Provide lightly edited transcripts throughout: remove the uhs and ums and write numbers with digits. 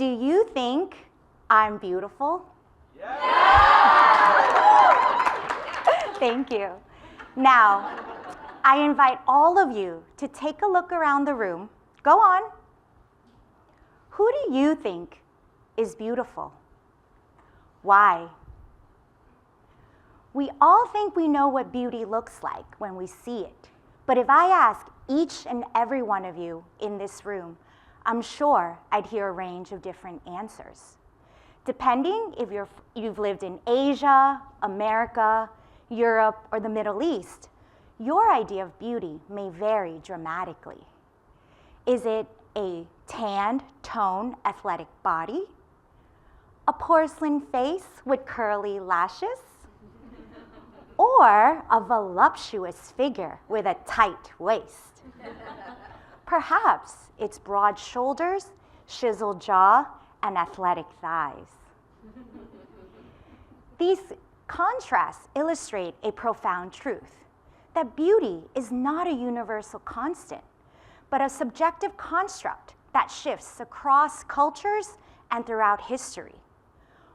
Do you think I'm beautiful? Thank you. Now, I invite all of you to take a look around the room. Go on. Who do you think is beautiful? Why? We all think we know what beauty looks like when we see it. But if I ask each and every one of you in this room, I'm sure I'd hear a range of different answers. Depending if you've lived in Asia, America, Europe, or the Middle East, your idea of beauty may vary dramatically. Is it a tanned, toned, athletic body? A porcelain face with curly lashes? Or a voluptuous figure with a tight waist? Perhaps it's broad shoulders, chiseled jaw, and athletic thighs. These contrasts illustrate a profound truth, that beauty is not a universal constant, but a subjective construct that shifts across cultures and throughout history.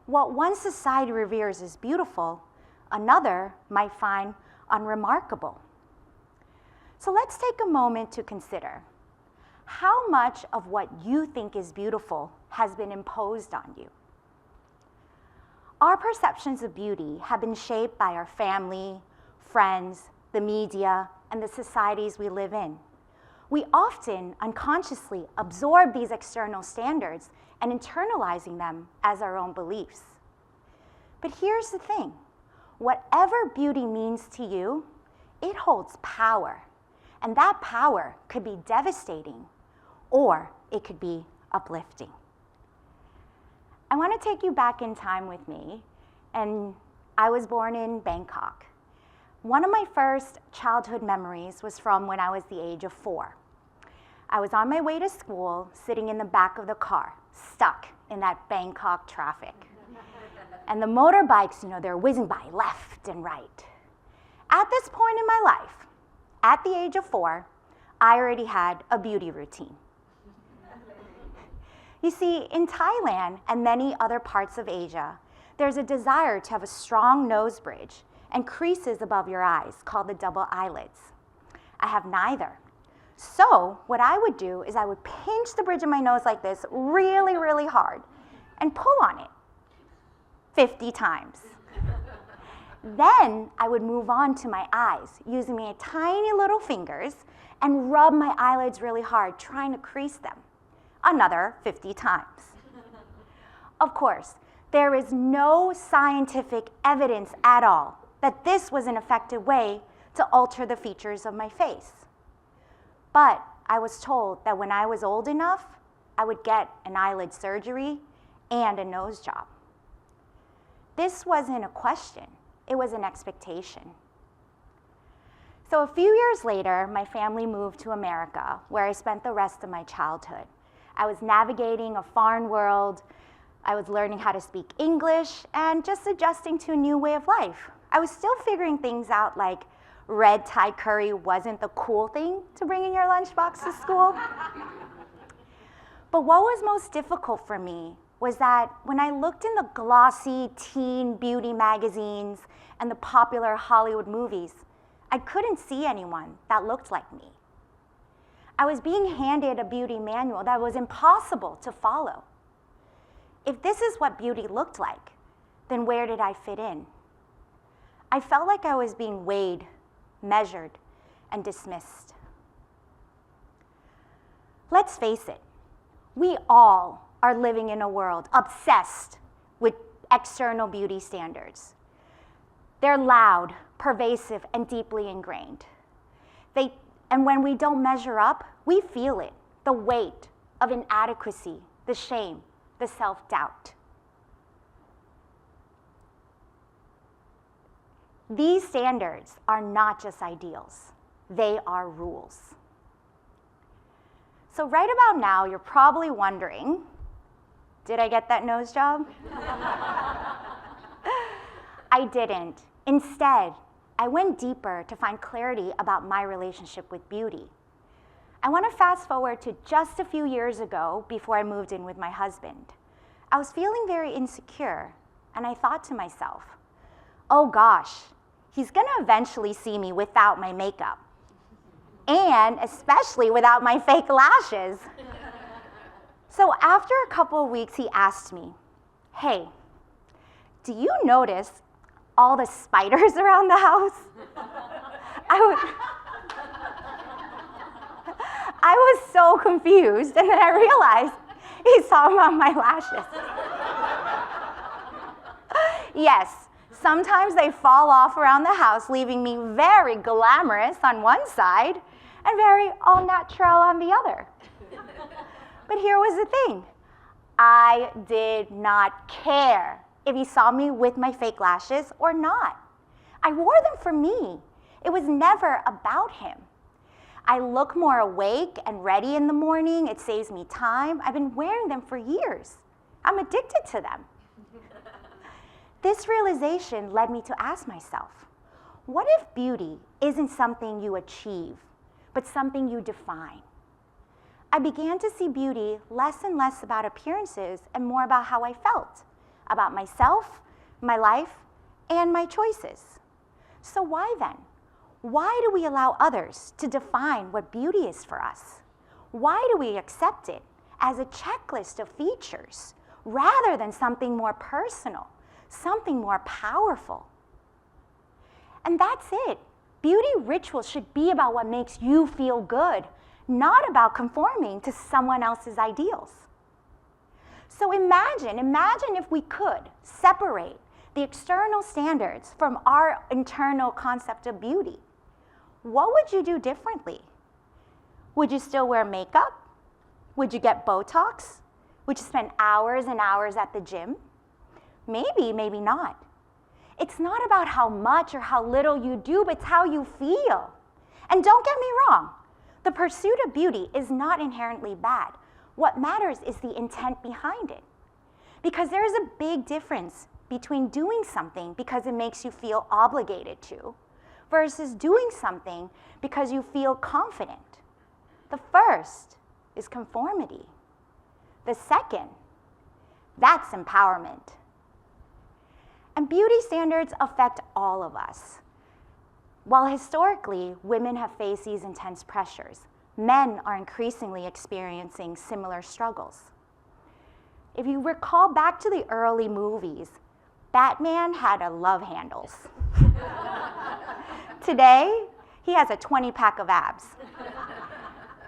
What one society reveres as beautiful, another might find unremarkable. So let's take a moment to consider how much of what you think is beautiful has been imposed on you. Our perceptions of beauty have been shaped by our family, friends, the media, and the societies we live in. We often unconsciously absorb these external standards and internalizing them as our own beliefs. But here's the thing. Whatever beauty means to you, it holds power. And that power could be devastating, or it could be uplifting. I want to take you back in time with me, and I was born in Bangkok. One of my first childhood memories was from when I was the age of 4. I was on my way to school, sitting in the back of the car, stuck in that Bangkok traffic. And the motorbikes, they're whizzing by left and right. At this point in my life, at the age of 4, I already had a beauty routine. You see, in Thailand and many other parts of Asia, there's a desire to have a strong nose bridge and creases above your eyes called the double eyelids. I have neither. So what I would do is I would pinch the bridge of my nose like this really, really hard and pull on it 50 times. Then I would move on to my eyes using my tiny little fingers and rub my eyelids really hard, trying to crease them. Another 50 times. Of course, there is no scientific evidence at all that this was an effective way to alter the features of my face. But I was told that when I was old enough, I would get an eyelid surgery and a nose job. This wasn't a question, it was an expectation. So a few years later, my family moved to America, where I spent the rest of my childhood. I was navigating a foreign world, I was learning how to speak English, and just adjusting to a new way of life. I was still figuring things out, like red Thai curry wasn't the cool thing to bring in your lunchbox to school. But what was most difficult for me was that when I looked in the glossy teen beauty magazines and the popular Hollywood movies, I couldn't see anyone that looked like me. I was being handed a beauty manual that was impossible to follow. If this is what beauty looked like, then where did I fit in? I felt like I was being weighed, measured, and dismissed. Let's face it, we all are living in a world obsessed with external beauty standards. They're loud, pervasive, and deeply ingrained. And when we don't measure up, we feel it, the weight of inadequacy, the shame, the self-doubt. These standards are not just ideals, they are rules. So right about now, you're probably wondering, did I get that nose job? I didn't. Instead, I went deeper to find clarity about my relationship with beauty. I want to fast forward to just a few years ago before I moved in with my husband. I was feeling very insecure, and I thought to myself, oh gosh, he's going to eventually see me without my makeup, and especially without my fake lashes. So after a couple of weeks, he asked me, hey, do you notice all the spiders around the house? I was so confused, and then I realized he saw about my lashes. Yes, sometimes they fall off around the house, leaving me very glamorous on one side and very all-natural on the other. But here was the thing. I did not care if he saw me with my fake lashes or not. I wore them for me. It was never about him. I look more awake and ready in the morning. It saves me time. I've been wearing them for years. I'm addicted to them. This realization led me to ask myself, what if beauty isn't something you achieve, but something you define? I began to see beauty less and less about appearances and more about how I felt, about myself, my life, and my choices. So why then? Why do we allow others to define what beauty is for us? Why do we accept it as a checklist of features rather than something more personal, something more powerful? And that's it. Beauty rituals should be about what makes you feel good, not about conforming to someone else's ideals. So imagine if we could separate the external standards from our internal concept of beauty. What would you do differently? Would you still wear makeup? Would you get Botox? Would you spend hours and hours at the gym? Maybe, maybe not. It's not about how much or how little you do, but it's how you feel. And don't get me wrong, the pursuit of beauty is not inherently bad. What matters is the intent behind it. Because there is a big difference between doing something because it makes you feel obligated to, versus doing something because you feel confident. The first is conformity. The second, that's empowerment. And beauty standards affect all of us. While historically, women have faced these intense pressures, men are increasingly experiencing similar struggles. If you recall back to the early movies, Batman had a love handles. Today, he has a 20-pack of abs.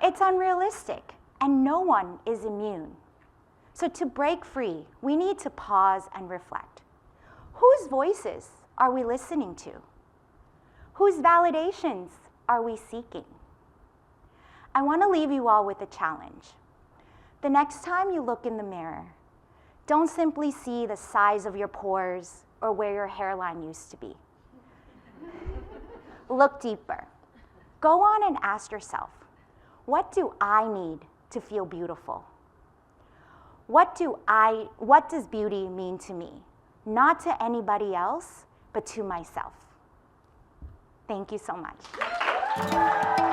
It's unrealistic, and no one is immune. So to break free, we need to pause and reflect. Whose voices are we listening to? Whose validations are we seeking? I want to leave you all with a challenge. The next time you look in the mirror, don't simply see the size of your pores or where your hairline used to be. Look deeper. Go on and ask yourself, what do I need to feel beautiful? What does beauty mean to me? Not to anybody else, but to myself. Thank you so much.